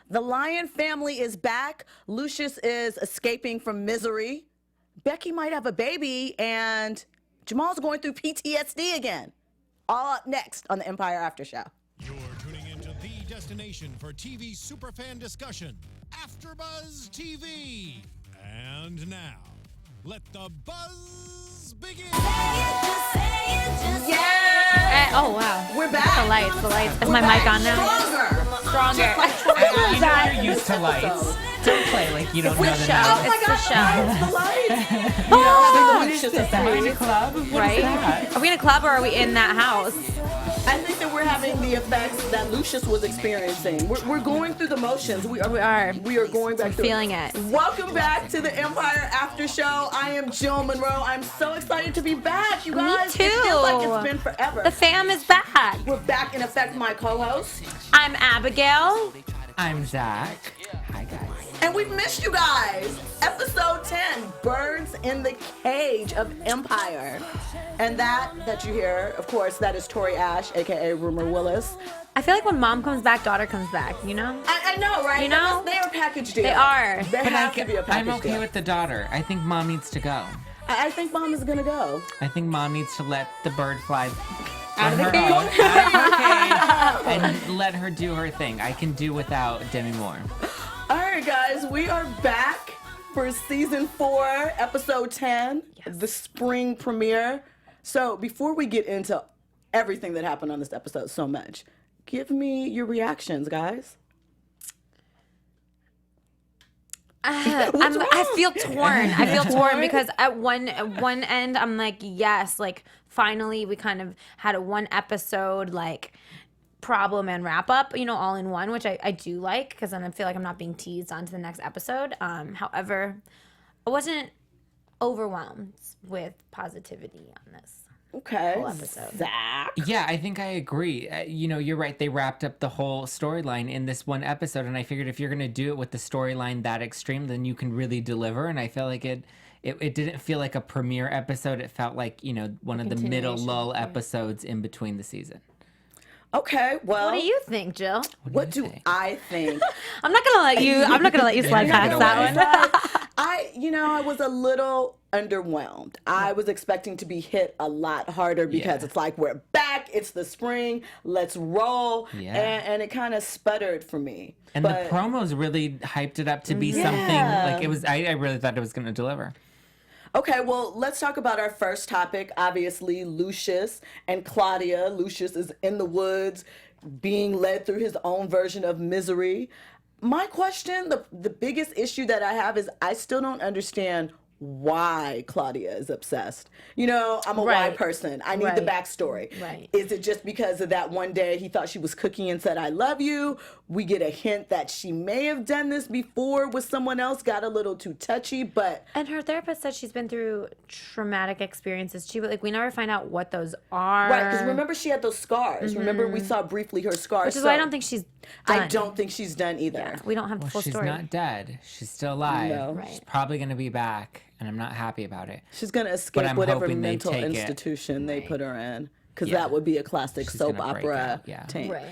The Lyon family is back. Lucious is escaping from misery. Becky might have a baby, and Jamal's going through PTSD again. All up next on the Empire After Show. You're tuning into the destination for TV superfan discussion, AfterBuzz TV. And now, let the buzz begin. Yeah! Oh, wow. We're back. The lights. Is my mic on now? Stronger. You know you're used to lights. Don't play like you don't know the show. name. Oh my It's the gosh, show. the lights. What is this? Am I in a club? What is Right? that? Are we in a club or are we in that house? I think that we're having the effects that Lucious was experiencing. We're going through the motions. We are going back through Feeling it. Welcome back to the Empire After Show. I am Jill Munroe. I'm so excited to be back, you guys. Me too. It feels like it's been forever. The fam is back. We're back in effect, my co-host. I'm Abigail. I'm Zack. Hi, guys. And we've missed you guys. Episode 10, Birds in the Cage of Empire. And that you hear, of course, that is Tori Ash, a.k.a. Rumor Willis. I feel like when mom comes back, daughter comes back, you know? I know, right? You know? They are a package deal. They are. They But have to be a package I'm okay deal. with the daughter. I think mom needs to go. I think mom is going to go. I think mom needs to let the bird fly Out of the her cage. own, out of her cage, and let her do her thing. I can do without Demi Moore. All right, guys, we are back for season 4, episode 10, the spring premiere. So before we get into everything that happened on this episode so much, give me your reactions, guys. I feel torn. I feel torn because at one end I'm like, yes, like finally we kind of had a one episode like problem and wrap up, you know, all in one, which I do like because then I feel like I'm not being teased on to the next episode. However, I wasn't overwhelmed with positivity on this Okay. whole episode. Zach. Yeah, I think I agree. You know, you're right. They wrapped up the whole storyline in this one episode, and I figured if you're going to do it with the storyline that extreme, then you can really deliver. And I felt like it didn't feel like a premiere episode. It felt like, you know, one of the middle lull episodes in between the season. Okay, well. What do you think, Jill? What do I think? I'm not gonna let you slide past that one. I was a little underwhelmed. I was expecting to be hit a lot harder because it's like, we're back, it's the spring, let's roll. Yeah. And it kind of sputtered for me. And the promos really hyped it up to be something like it was. I really thought it was going to deliver. Okay, well, let's talk about our first topic. Obviously, Lucious and Claudia. Lucious is in the woods, being led through his own version of misery. My question, the biggest issue that I have is I still don't understand why Claudia is obsessed. You know, I'm a why person. I need the backstory. Right. Is it just because of that one day he thought she was cooking and said, I love you? We get a hint that she may have done this before with someone else, got a little too touchy, but... And her therapist said she's been through traumatic experiences too, but like we never find out what those are. Right, because remember she had those scars. Remember we saw briefly her scars. Which is why I don't think she's done. I don't think she's done either. Yeah, we don't have the full She's story. not dead. She's still alive. No. Right. She's probably going to be back, and I'm not happy about it. She's going to escape I'm whatever hoping they mental take it. institution they put her in. Because Yeah. that would be a classic She's soap gonna break opera out, yeah. taint. Right.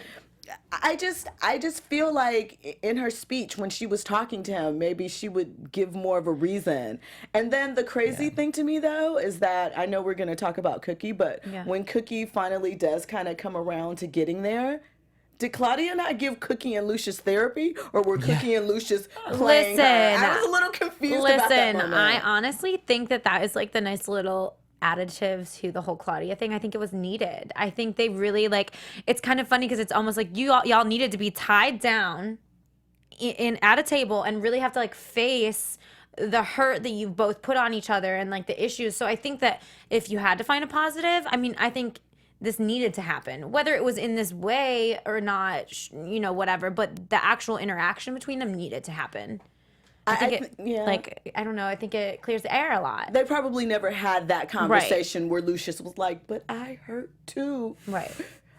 I just feel like in her speech when she was talking to him, maybe she would give more of a reason. And then the crazy thing to me though is that I know we're going to talk about Cookie, but when Cookie finally does kind of come around to getting there, did Claudia not give Cookie and Lucious therapy, or were Cookie and Lucious playing her? I was a little confused about that moment. I honestly think that is like the nice little additive to the whole Claudia thing. I think it was needed. I think they really like, it's kind of funny because it's almost like y'all needed to be tied down in at a table and really have to like face the hurt that you've both put on each other and like the issues. So I think that if you had to find a positive, I mean, I think this needed to happen, whether it was in this way or not, you know, whatever, but the actual interaction between them needed to happen. I don't know. I think it clears the air a lot. They probably never had that conversation where Lucious was like, but I hurt too. Right.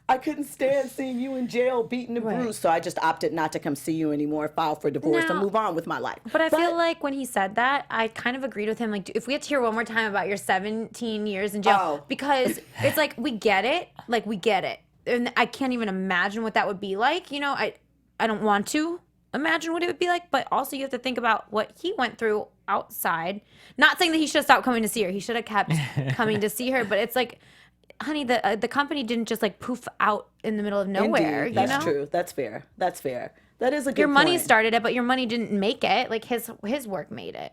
I couldn't stand seeing you in jail beaten and bruised, so I just opted not to come see you anymore, file for divorce, and move on with my life. But I feel like when he said that, I kind of agreed with him. Like, if we had to hear one more time about your 17 years in jail, because it's like, we get it. Like, we get it. And I can't even imagine what that would be like. You know, I don't want to. imagine what it would be like. But also you have to think about what he went through outside. Not saying that he should have stopped coming to see her. He should have kept coming to see her. But it's like, honey, the company didn't just like poof out in the middle of nowhere. Indeed. That's you know? true. That's fair. That's fair. That is a good Your money point. started it, but your money didn't make it. Like his work made it.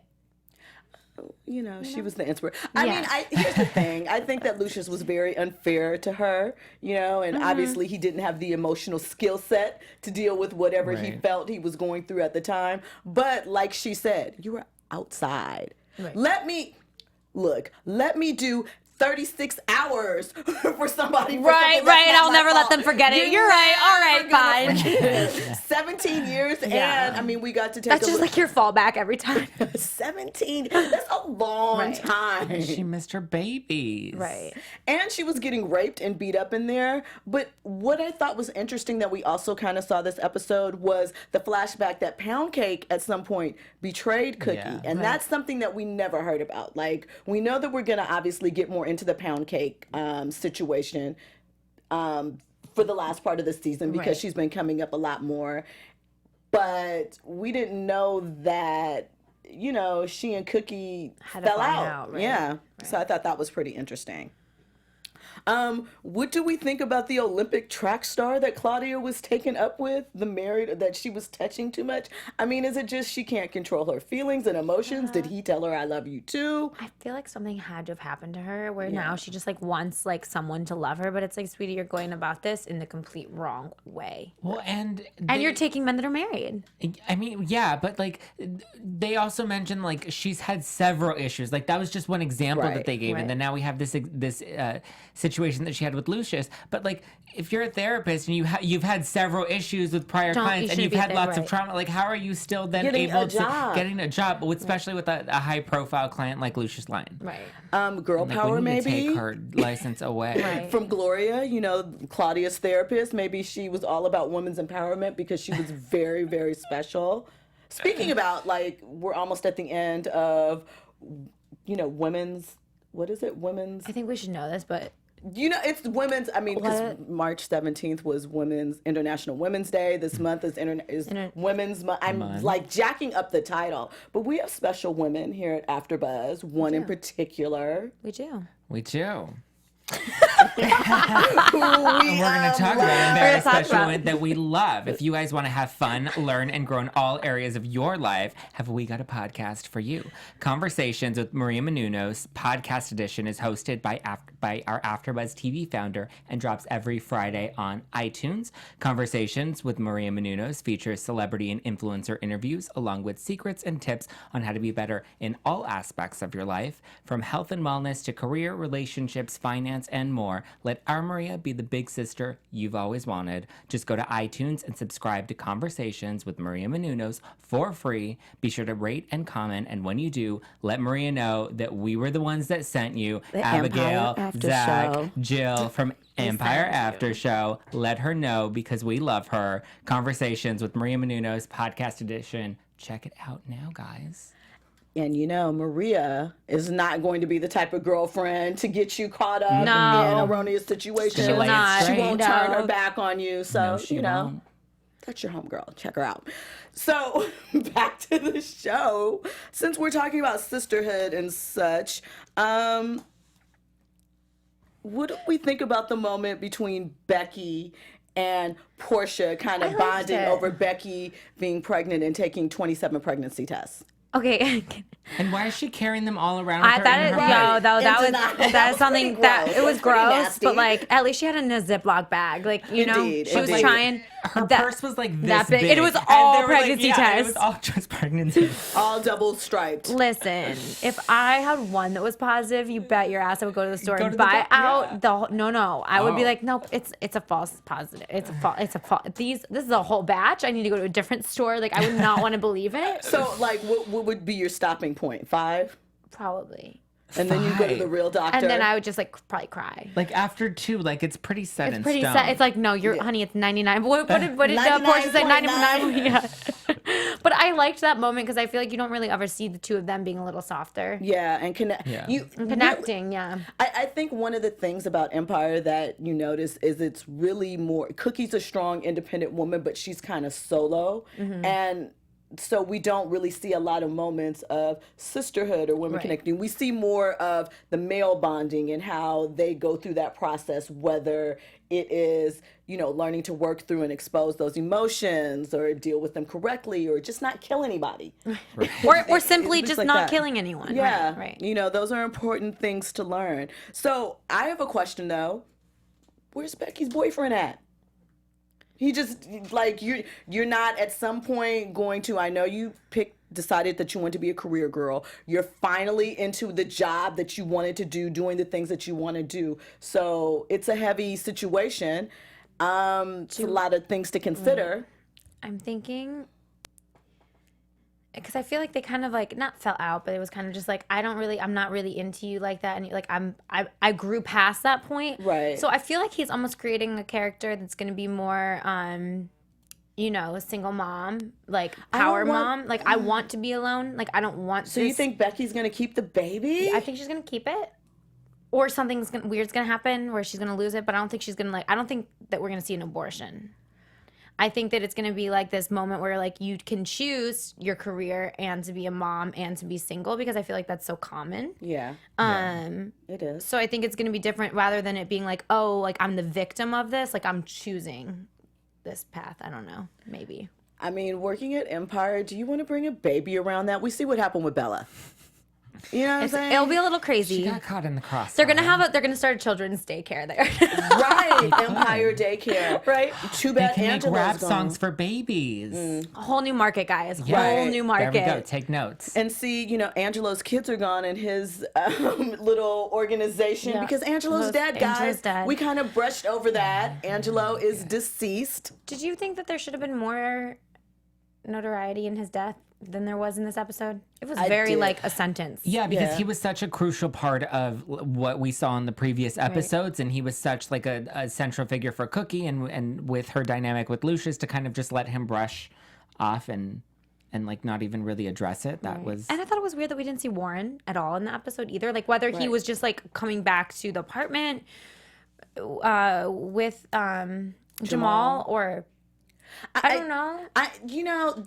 You know, she was the inspiration. I mean, here's the thing. I think that Lucious was very unfair to her, you know, and obviously he didn't have the emotional skill set to deal with whatever he felt he was going through at the time. But like she said, you were outside. Right. Let me do 36 hours for somebody. Right. I'll never let them forget it. You're right. All right, fine. 17 years, and I mean, we got to take That's just like your fallback every time. 17. That's a long time. She missed her babies. Right. And she was getting raped and beat up in there. But what I thought was interesting that we also kind of saw this episode was the flashback that Pound Cake at some point betrayed Cookie. Yeah. And that's something that we never heard about. Like, we know that we're going to obviously get more into the Pound Cake situation for the last part of the season because she's been coming up a lot more. But we didn't know that, you know, she and Cookie fell out. Right? Yeah. Right. So I thought that was pretty interesting. What do we think about the Olympic track star that Claudia was taken up with, that she was touching too much? I mean, is it just she can't control her feelings and emotions? Did he tell her I love you too? I feel like something had to have happened to her where now she just like wants like someone to love her, but it's like, sweetie, you're going about this in the complete wrong way. Well, and you're taking men that are married. I mean, yeah, but like they also mentioned like she's had several issues. Like that was just one example that they gave, and then now we have this situation that she had with Lucious. But like, if you're a therapist and you've had several issues with prior clients and you've had lots of trauma, like how are you still then getting a job, especially with a high profile client like Lucious Lyon? Right. Girl power, maybe take her license away from Gloria. You know, Claudia's therapist. Maybe she was all about women's empowerment because she was very, very special. Speaking about, like, we're almost at the end of, you know, women's. What is it? Women's. I think we should know this, but. You know, it's women's. I mean, because March 17th was International Women's Day. This month is Women's Month. I'm like jacking up the title, but we have special women here at AfterBuzz. One in particular. We do. And we're going to talk about a very special event that we love. If you guys want to have fun, learn, and grow in all areas of your life, have we got a podcast for you. Conversations with Maria Menounos podcast edition is hosted by our AfterBuzz TV founder and drops every Friday on iTunes. Conversations with Maria Menounos features celebrity and influencer interviews along with secrets and tips on how to be better in all aspects of your life, from health and wellness to career, relationships, finance, and more. Let our Maria be the big sister you've always wanted. Just go to iTunes and subscribe to Conversations with Maria Menounos for free. Be sure to rate and comment, and when you do, let Maria know that we were the ones that sent you. Abigail, Zack, Jill from Empire After Show. Let her know because we love her. Conversations with Maria Menounos podcast edition. Check it out now, guys. And you know, Maria is not going to be the type of girlfriend to get you caught up in an erroneous situation. She will not. She won't turn her back on you. So, you know, won't. That's your homegirl. Check her out. So, back to the show. Since we're talking about sisterhood and such, what do we think about the moment between Becky and Portia kind of bonding over Becky being pregnant and taking 27 pregnancy tests? Okay. And why is she carrying them all around with her? That is something that it was gross, but like at least she had it in a Ziploc bag. Like, you know, she was trying. Her purse was like this that big. big. It was all pregnancy tests. It was all just pregnancy. All double striped. Listen, if I had one that was positive, you bet your ass I would go to the store and buy out the whole. No. I would be like, nope, it's a false positive. It's a false. This is a whole batch. I need to go to a different store. Like, I would not want to believe it. So, like, what would be your stopping point? 5? Probably. And then you go to the real doctor. And then I would just like probably cry. Like after 2, like it's pretty set in stone. It's like, no, honey, it's 99. What did Portia say? 99. Yeah. But I liked that moment because I feel like you don't really ever see the two of them being a little softer. Yeah, and connect. Yeah. And connecting, yeah. I think one of the things about Empire that you notice is it's really more. Cookie's a strong, independent woman, but she's kind of solo, and so we don't really see a lot of moments of sisterhood or women connecting. We see more of the male bonding and how they go through that process, whether it is, learning to work through and expose those emotions or deal with them correctly or just not kill anybody. Or simply just like not that. killing anyone. Yeah. Right. Those are important things to learn. So I have a question though. Where's Becky's boyfriend at? He just you're not at some point going to. I know you decided that you want to be a career girl. You're finally into the job that you wanted to do, doing the things that you want to do. So it's a heavy situation. It's a lot of things to consider. I'm thinking, because I feel like they kind of not fell out, but it was kind of just I'm not really into you like that, and I grew past that point. Right. So I feel like he's almost creating a character that's going to be more, a single mom, power mom. I want to be alone. I don't want. So you think Becky's gonna keep the baby? I think she's gonna keep it, or something weird's gonna happen where she's gonna lose it. But I don't think she's gonna I don't think that we're gonna see an abortion. I think that it's going to be this moment where you can choose your career and to be a mom and to be single, because I feel like that's so common. Yeah. It is. So I think it's going to be different rather than it being I'm the victim of this. I'm choosing this path. I don't know. Maybe. I mean, working at Empire, do you want to bring a baby around that? We see what happened with Bella. You know what I'm saying? It'll be a little crazy. She got caught in the cross. They're gonna start a children's daycare there. Right, Empire Daycare. Right. Too They bad can make Angelo's rap gone. songs for babies. A whole new market, guys. Yeah. Whole new market. There we go. Take notes. And see, Angelo's kids are gone in his little organization because Angelo's dead, guys. Angelo's dead. We kind of brushed over that. Angelo is deceased. Did you think that there should have been more notoriety in his death than there was in this episode? It was very did. a sentence. Yeah, because he was such a crucial part of what we saw in the previous episodes, and he was such a central figure for Cookie, and with her dynamic with Lucious, to kind of just let him brush off and not even really address it. That was. And I thought it was weird that we didn't see Warren at all in the episode either. Whether he was just coming back to the apartment with Jamal or I don't know.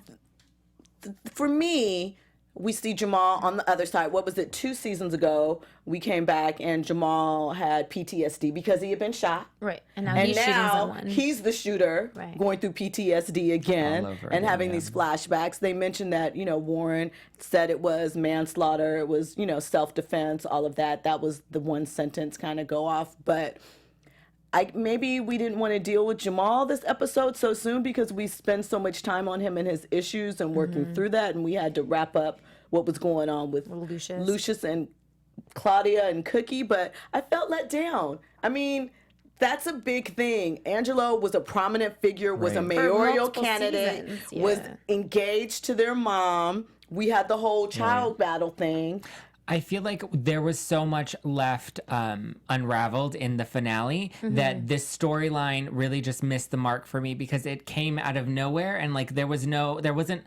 For me, we see Jamal on the other side. What was it? 2 seasons ago, we came back and Jamal had PTSD because he had been shot. Right. And now he's shooting someone. He's the shooter, going through PTSD again All over and again, having these flashbacks. They mentioned that, Warren said it was manslaughter. It was, self-defense, all of that. That was the one sentence kind of go off. But maybe we didn't want to deal with Jamal this episode so soon because we spend so much time on him and his issues and working through that, and we had to wrap up what was going on with Lucious and Claudia and Cookie, but I felt let down. I mean, that's a big thing. Angelo was a prominent figure, was a mayoral candidate, was engaged to their mom. We had the whole child battle thing. I feel like there was so much left unraveled in the finale that this storyline really just missed the mark for me because it came out of nowhere and there wasn't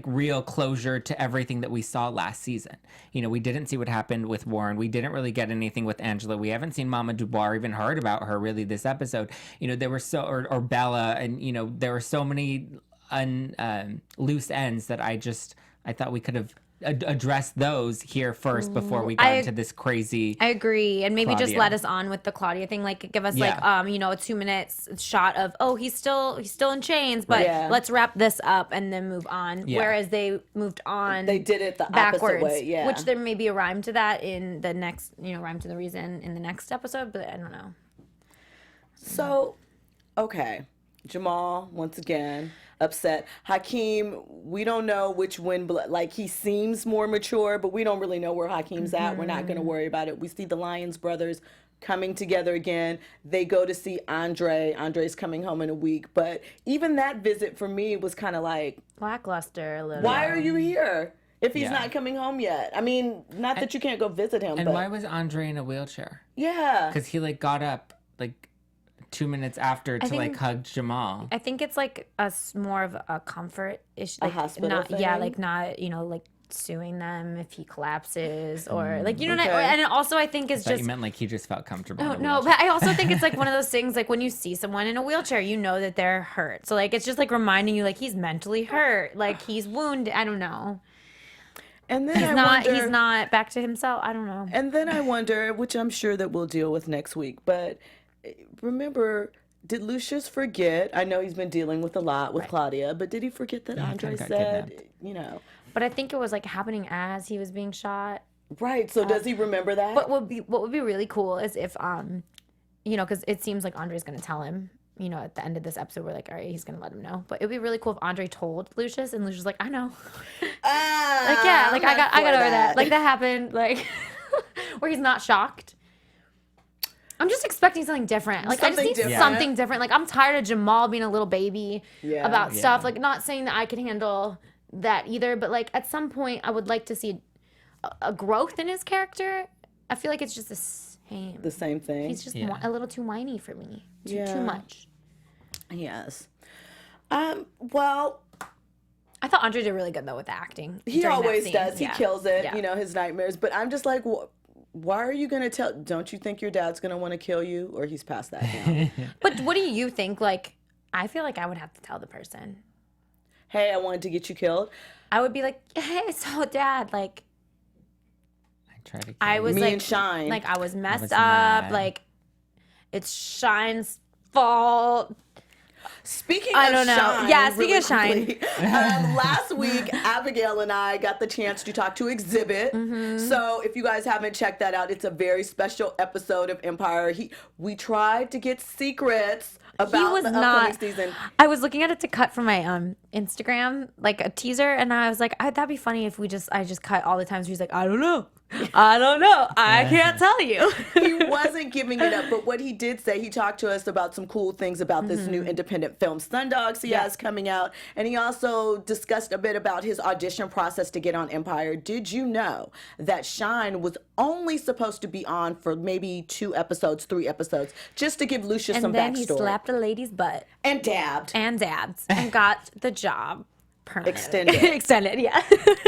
real closure to everything that we saw last season. We didn't see what happened with Warren. We didn't really get anything with Angela. We haven't seen Mama Dubois, even heard about her really this episode. There were or Bella, and there were so many loose ends that I thought we could have address those here first before we got into this crazy. I agree, and maybe Claudia. just let us on with the Claudia thing. Give us a 2 minutes shot of he's still in chains, but let's wrap this up and then move on. Yeah. Whereas they moved on, they did it the backwards, opposite way. Yeah, which there may be a rhyme to that in the next rhyme to the reason in the next episode, but I don't know. So, okay, Jamal once again upset. Hakeem, we don't know which wind, he seems more mature, but we don't really know where Hakeem's at. We're not going to worry about it. We see the Lyons brothers coming together again. They go to see Andre. Andre's coming home in a week, but even that visit for me was kind of lackluster a little. Why are you here if he's not coming home yet? I mean, not that you can't go visit him, and but why was Andre in a wheelchair? Yeah, because he got up 2 minutes after to like think- hug Jamal. I think it's like more of a comfort issue. A Like, hospital not, Yeah, thing? like not, like suing them if he collapses or like, Okay. and also I think it's But you just, meant like he just felt comfortable. no, in a no, wheelchair. but I also think it's like one of those things like when you see someone in a wheelchair, you know that they're hurt. So like, it's just like reminding you like he's mentally hurt, like he's wounded. I don't know. And then He's not back to himself. I don't know. And then I wonder, which I'm sure that we'll deal with next week, but remember, did Lucious forget? I know he's been dealing with a lot with Claudia, but did he forget that Andre got said, kidnapped. But I think it was like happening as he was being shot. Right. So does he remember that? But what would be really cool is if because it seems like Andre's gonna tell him. At the end of this episode, we're like, all right, he's gonna let him know. But it'd be really cool if Andre told Lucious, and Lucious was like, I know. I got over that. Like that happened. Like where he's not shocked. I'm just expecting something different. Like Something I just need different. something different. Like I'm tired of Jamal being a little baby about stuff. Yeah. Like not saying that I can handle that either, but like at some point I would like to see a growth in his character. I feel like it's just the same. The same thing. He's just Yeah. a little too whiny for me. Too Yeah. much. Yes. Well, I thought Andre did really good though with the acting. he during that always scene. does. He Yeah. kills it, Yeah. his nightmares. But I'm just like, why are you going to tell? Don't you think your dad's going to want to kill you? Or he's past that now? But what do you think? Like, I feel like I would have to tell the person. Hey, I wanted to get you killed. I would be like, hey, so dad, like, I tried to. I was Me like, and Shine. like I was messed was up. mad. Like, it's Shine's fault. Speaking I of don't know. Shine, Yeah, speaking really of Shine. quickly, last week, Abigail and I got the chance to talk to Exhibit. Mm-hmm. So if you guys haven't checked that out, it's a very special episode of Empire. We tried to get secrets about was the not- upcoming season. I was looking at it to cut from my Instagram, like a teaser, and I was like, that'd be funny if I just cut all the times he's like, I don't know. I can't tell you. He wasn't giving it up, but what he did say, he talked to us about some cool things about this new independent film, Sundogs, he has coming out, and he also discussed a bit about his audition process to get on Empire. Did you know that Shine was only supposed to be on for maybe 2 episodes, 3 episodes, just to give Lucious And some then backstory? he slapped a lady's butt And dabbed. and dabbed and got the job permanent. Extended. Extended, yeah.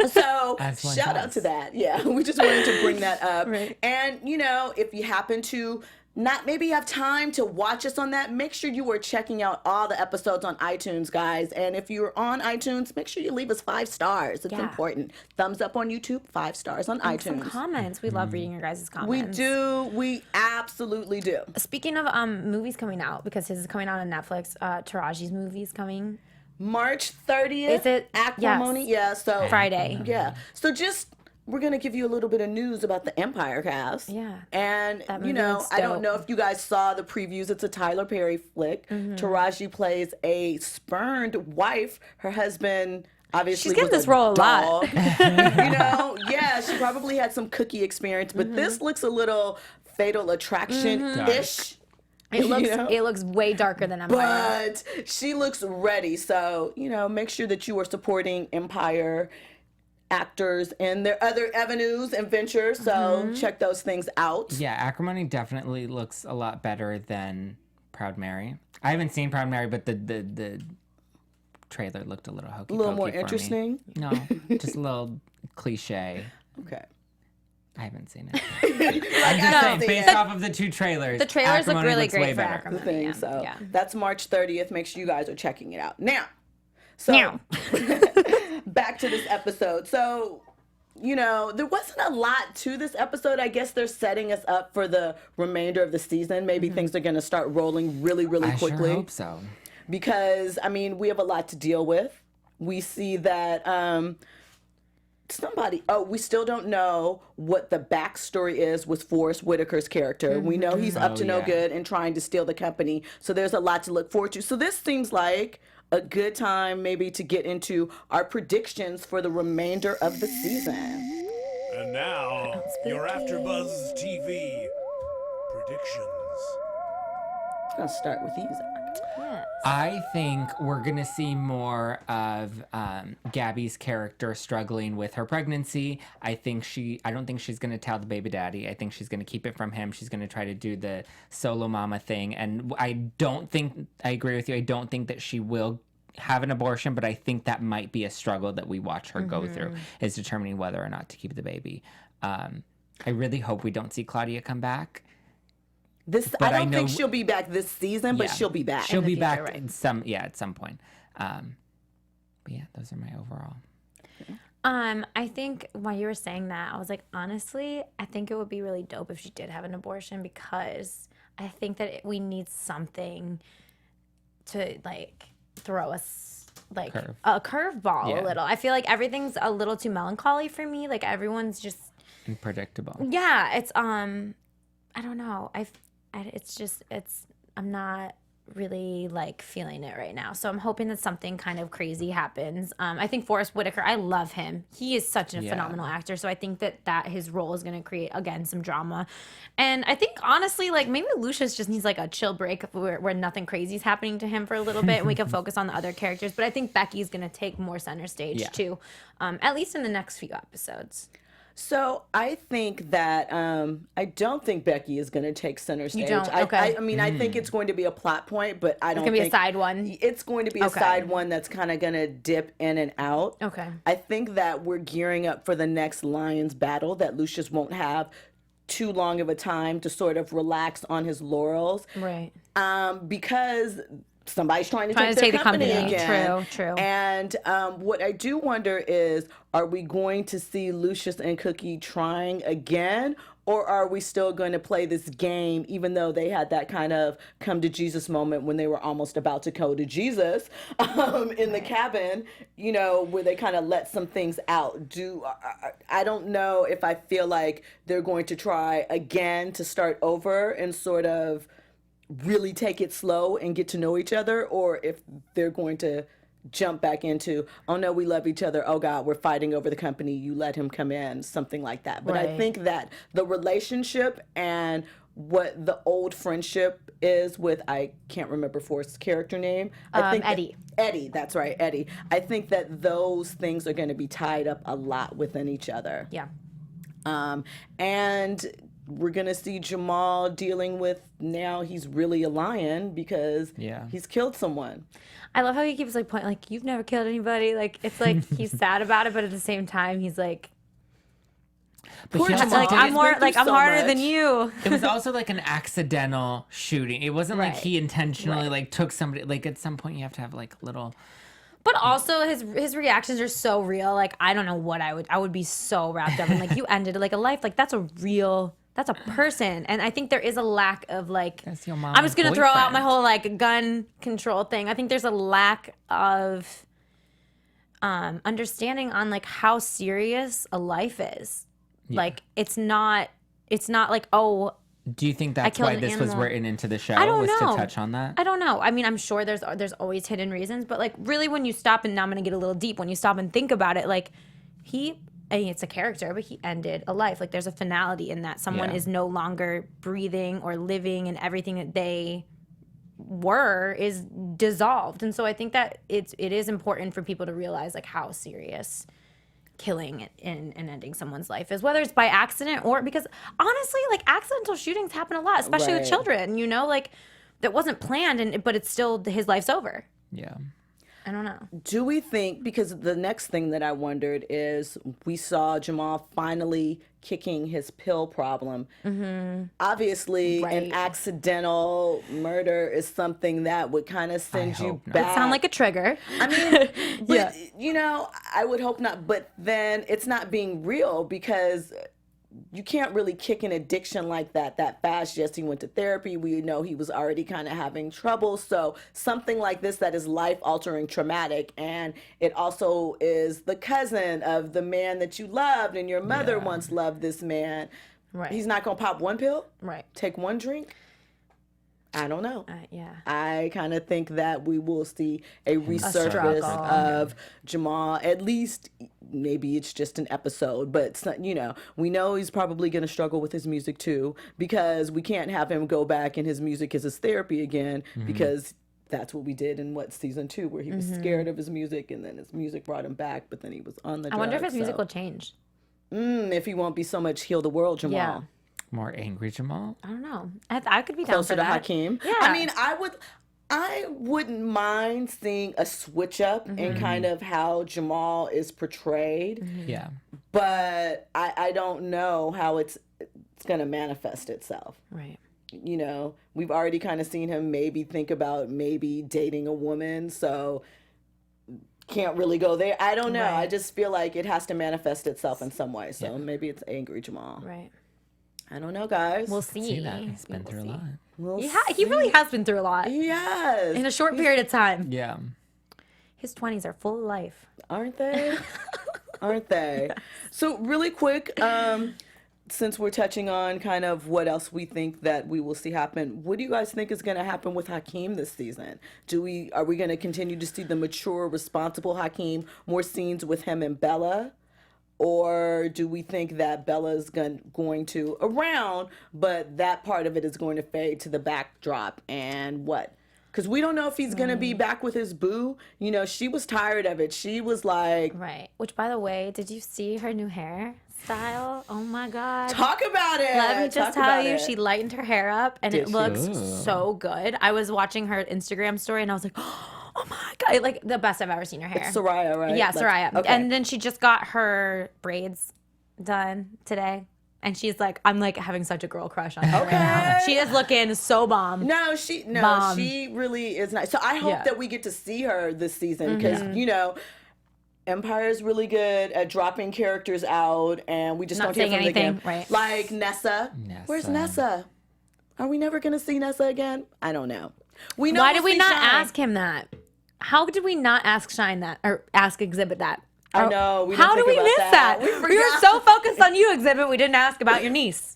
So As one shout out does. to that. Yeah, we just wanted to bring that up. Right. And if you happen to not maybe have time to watch us on that, make sure you are checking out all the episodes on iTunes, guys. And if you're on iTunes, make sure you leave us 5 stars. It's Yeah. important. Thumbs up on YouTube, 5 stars on Some iTunes. comments. We love reading your guys' Mm. We comments. do. We absolutely do. Speaking of movies coming out, because his is coming out on Netflix, Taraji's movie's coming March 30th. Is it? Acrimony? Yes. Yeah. So Friday. Yeah. So we're going to give you a little bit of news about the Empire cast. Yeah. And, That movie looks I don't dope. know if you guys saw the previews. It's a Tyler Perry flick. Mm-hmm. Taraji plays a spurned wife. Her husband obviously She's getting was this role a lot. dog. Yeah, she probably had some cookie experience. But Mm-hmm. this looks a little Fatal Attraction-ish. It looks You know? it looks way darker than Empire. But she looks ready. So, make sure that you are supporting Empire actors and their other avenues and ventures. So Mm-hmm. check those things out. Yeah, Acrimony definitely looks a lot better than Proud Mary. I haven't seen Proud Mary, but the trailer looked a little hokey. A little more pokey for me. interesting. No, just a little cliche. Okay. I haven't seen it. Like, Just I saying, see based it. off of the 2 trailers, The trailers look Acrimony really looks great way for better. Acrimony. Thing. Yeah. So Yeah. that's March 30th. Make sure you guys are checking it out. Now, back to this episode. So, there wasn't a lot to this episode. I guess they're setting us up for the remainder of the season. Maybe things are going to start rolling really, really I quickly. sure hope so. Because, we have a lot to deal with. We see that we still don't know what the backstory is with Forrest Whitaker's character. We know he's up to no yeah. good and trying to steal the company. So there's a lot to look forward to. So this seems like a good time maybe to get into our predictions for the remainder of the season. And now, your AfterBuzz TV predictions. I'm going to start with you, Zach. Yes. I think we're going to see more of Gabby's character struggling with her pregnancy. I don't think she's going to tell the baby daddy. I think she's going to keep it from him. She's going to try to do the solo mama thing. And I agree with you. I don't think that she will have an abortion, but I think that might be a struggle that we watch her go through, is determining whether or not to keep the baby. I really hope we don't see Claudia come back. I don't think she'll be back this season, but she'll be back. She'll be back at some point. But yeah, those are my overall. I think while you were saying that, I was like, honestly, I think it would be really dope if she did have an abortion, because I think that we need something to like throw us like a curveball a little. I feel like everything's a little too melancholy for me. Like everyone's just unpredictable. Yeah, it's I don't know. I'm not really like feeling it right now. So I'm hoping that something kind of crazy happens. I think Forrest Whitaker, I love him. He is such a phenomenal actor. So I think that his role is going to create, again, some drama. And I think honestly, like maybe Lucious just needs like a chill break where nothing crazy is happening to him for a little bit and we can focus on the other characters. But I think Becky's going to take more center stage too, at least in the next few episodes. So I think that I don't think Becky is going to take center stage. You don't? Okay. I mean, I think it's going to be a plot point, but I don't think... It's going to be a side one? It's going to be a side one that's kind of going to dip in and out. Okay. I think that we're gearing up for the next Lions battle, that Lucious won't have too long of a time to sort of relax on his laurels. Right. Because... somebody's trying to take the company again. True. And what I do wonder is, are we going to see Lucious and Cookie trying again? Or are we still going to play this game, even though they had that kind of come to Jesus moment when they were almost about to go to Jesus in the cabin, you know, where they kind of let some things out. I don't know if I feel like they're going to try again to start over and sort of really take it slow and get to know each other, or if they're going to jump back into, oh no, we love each other, oh God, we're fighting over the company, you let him come in, something like that. But I think that the relationship and what the old friendship is with, I can't remember Forrest's character name. I think Eddie. Eddie, that's right, Eddie. I think that those things are going to be tied up a lot within each other. Yeah. And we're going to see Jamal dealing with, now he's really a lion because he's killed someone. I love how he keeps like pointing, like, you've never killed anybody. Like, it's like he's sad about it, but at the same time, he's like, poor Jamal. Like, I'm harder much. than you. It was also like an accidental shooting. It wasn't like he intentionally like took somebody. Like at some point, you have to have like little. But also his reactions are so real. Like, I don't know what I would be so wrapped up in. Like, you ended like a life. Like, that's a person. And I think there is a lack of like, That's your mom's I'm just going to throw out boyfriend. my whole like gun control thing. I think there's a lack of understanding on like how serious a life is. Yeah. Like, it's not like, oh, Do you think that's killed why an this was animal. written into the show? I don't was know. to touch on that? I don't know. I mean, I'm sure there's always hidden reasons, but like really when you stop, and now I'm going to get a little deep, when you stop and think about it, like I mean, it's a character, but he ended a life. Like, there's a finality in that. Someone is no longer breathing or living, and everything that they were is dissolved. And so I think that it is important for people to realize like how serious killing and ending someone's life is, whether it's by accident or because honestly, like, accidental shootings happen a lot, especially with children, you know, like, that wasn't planned, but it's still, his life's over. Yeah. I don't know. Do we think, because the next thing that I wondered is, we saw Jamal finally kicking his pill problem. Mm-hmm. Obviously, an accidental murder is something that would kind of send you back. It sound like a trigger. I mean, but, you know, I would hope not. But then it's not being real, because you can't really kick an addiction like that fast. Yes, he went to therapy. We know he was already kind of having trouble. So something like this that is life-altering, traumatic, and it also is the cousin of the man that you loved, and your mother once loved this man. Right. He's not going to pop one pill? Right. Take one drink? I don't know. Yeah. I kind of think that we will see a resurface of Jamal. At least, maybe it's just an episode, but you know, we know he's probably going to struggle with his music too, because we can't have him go back and his music is his therapy again, because that's what we did in season 2, where he was scared of his music, and then his music brought him back, but then he was on the drugs. I wonder if his music will change. If he won't be so much heal the world Jamal. Yeah. More angry Jamal? I don't know. I could be down Closer for to that. Hakeem. Yeah. I mean, I wouldn't mind seeing a switch up in kind of how Jamal is portrayed. Yeah. But I don't know how it's going to manifest itself. Right. You know, we've already kind of seen him maybe think about maybe dating a woman, so can't really go there. I don't know. Right. I just feel like it has to manifest itself in some way. So maybe it's angry Jamal. Right. I don't know, guys. We'll see. See that? He's been through a lot. We'll He really has been through a lot Yes. in a short period of time. Yeah. His 20s are full of life. Aren't they? Aren't they? So really quick, since we're touching on kind of what else we think that we will see happen, what do you guys think is going to happen with Hakeem this season? Are we going to continue to see the mature, responsible Hakeem, more scenes with him and Bella? Or do we think that Bella's going to around, but that part of it is going to fade to the backdrop? And what? Because we don't know if he's going to be back with his boo. You know, she was tired of it. She was like... Right. Which, by the way, did you see her new hairstyle? Oh, my God. Talk about it. Let me just Talk tell about you, it. she lightened her hair up, and it Did she? looks so good. I was watching her Instagram story, and I was like, oh, my God. Like, the best I've ever seen her hair. It's Soraya, right? Yeah, Soraya. Okay. And then she just got her braids done today. And she's like, I'm like having such a girl crush on her right now. She is looking so bomb. No, she really is nice. So I hope that we get to see her this season because you know, Empire is really good at dropping characters out, and we just Not don't hear saying from them again. anything, right. Like Nessa. Where's Nessa? Are we never gonna see Nessa again? I don't know. We know. Why we'll did we see not Shine. ask him that? How did we not ask Shine that or ask Exhibit that? I know. We didn't How did think we about miss that? We were forgot. so focused on you, Exhibit, we didn't ask about your niece.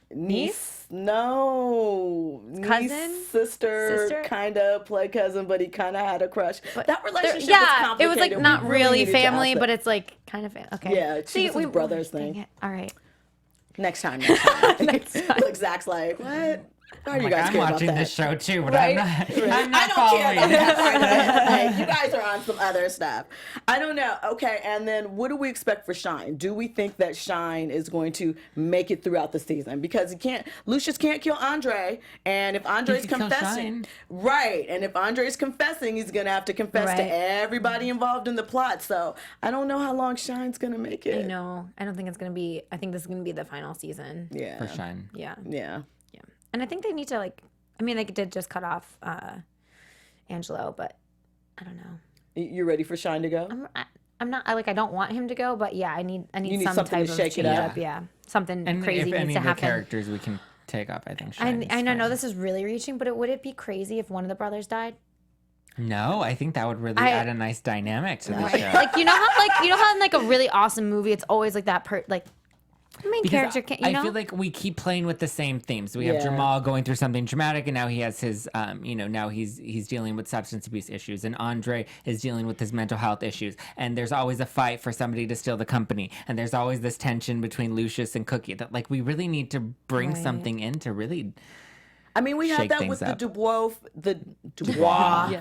Niece? No. Cousin? Niece, sister? Kind of play cousin, but he kind of had a crush. That relationship was Yeah, it complicated. was like We not really needed to family, ask but that. it's like kind of okay. Yeah, she was his brother's dang thing. it. All right. Next time. Next time. Look, Zach's like, what? Why do you guys I'm care about watching that? this show too, but Right? I'm not I don't care following about it. that part of it. Like, you guys are on some other stuff. I don't know. Okay, and then what do we expect for Shine? Do we think that Shine is going to make it throughout the season? Because Lucious can't kill Andre, and if Andre's He could kill confessing, Shine. right? And if Andre's confessing, he's gonna have to confess to Right. everybody involved in the plot. So I don't know how long Shine's gonna make it. I know. I don't think it's gonna be. I think this is gonna be the final season. Yeah. For Shine. Yeah. Yeah. Yeah. And I think they need to like. I mean, they did just cut off Angelo, but I don't know. You ready for Shine to go? I'm not. I don't want him to go, but yeah, I need need some something type to of shake it change up. up. Yeah, something And crazy if needs any to of the happen. characters we can take up, I think Shine's I know fine. this is really reaching, but would it be crazy if one of the brothers died? No, I think that would really add a nice dynamic to the show. Like you know how in like a really awesome movie, it's always like that the main Because character can't. I feel like we keep playing with the same themes. We have Yeah. Jamal going through something traumatic, and now he has his, now he's dealing with substance abuse issues, and Andre is dealing with his mental health issues. And there's always a fight for somebody to steal the company, and there's always this tension between Lucious and Cookie. That like we really need to bring Right. something in to really. I mean, we had Shake that things with the up. Dubois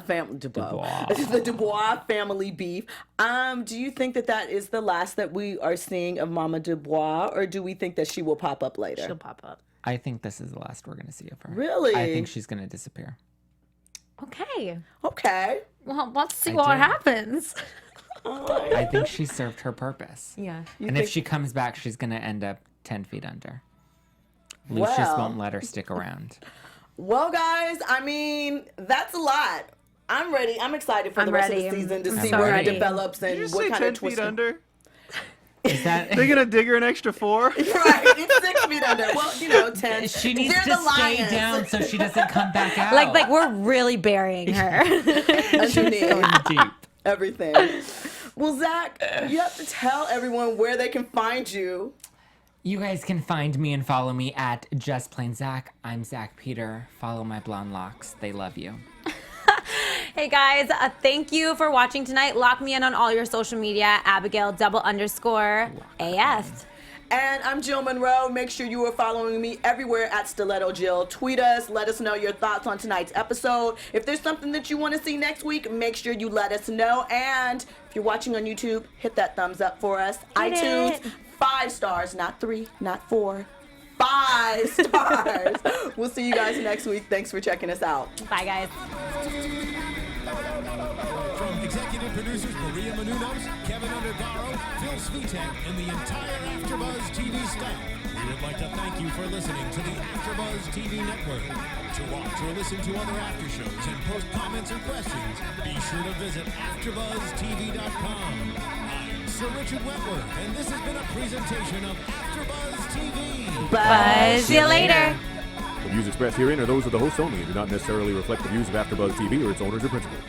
family. The Dubois family beef. Do you think that is the last that we are seeing of Mama Dubois, or do we think that she will pop up later? she'll pop up. I think this is the last we're going to see of her. Really? I think she's going to disappear. Okay. Okay. Well, let's see I what do. happens. I think she served her purpose. Yeah. And if she comes back, she's going to end up 10 feet under. Lucious Well. won't let her stick around. Well, guys, I mean, that's a lot. I'm ready. I'm excited for I'm the rest ready. of the season to I'm see so where ready. it develops and Did you what say kind 10 of twist. feet under? Is that... They're gonna dig her an extra 4? Right, it's 6 feet under. Well, 10. She needs They're to the stay lions. down so she doesn't come back out. Like we're really burying her. Underneath deep. everything. Well, Zach, you have to tell everyone where they can find you. You guys can find me and follow me at Just Plain Zack. I'm Zack Peter. Follow my blonde locks. They love you. Hey guys, thank you for watching tonight. Lock me in on all your social media, Abigail _AF. And I'm Jill Munroe. Make sure you are following me everywhere at Stiletto Jill. Tweet us. Let us know your thoughts on tonight's episode. If there's something that you want to see next week, make sure you let us know. And if you're watching on YouTube, hit that thumbs up for us. iTunes, 5 stars, not 3, not 4. 5 stars. We'll see you guys next week. Thanks for checking us out. Bye, guys. From executive producers Maria Menounos, Kevin Undergaro, Phil Svitek, and the entire AfterBuzz TV staff, we would like to thank you for listening to the AfterBuzz TV network. To watch or listen to other after shows and post comments or questions, be sure to visit AfterBuzzTV.com. I'm Sir Richard Wentworth, and this has been a presentation of AfterBuzz TV. Buzz you later. The views expressed herein are those of the hosts only and do not necessarily reflect the views of AfterBuzz TV or its owners or principals.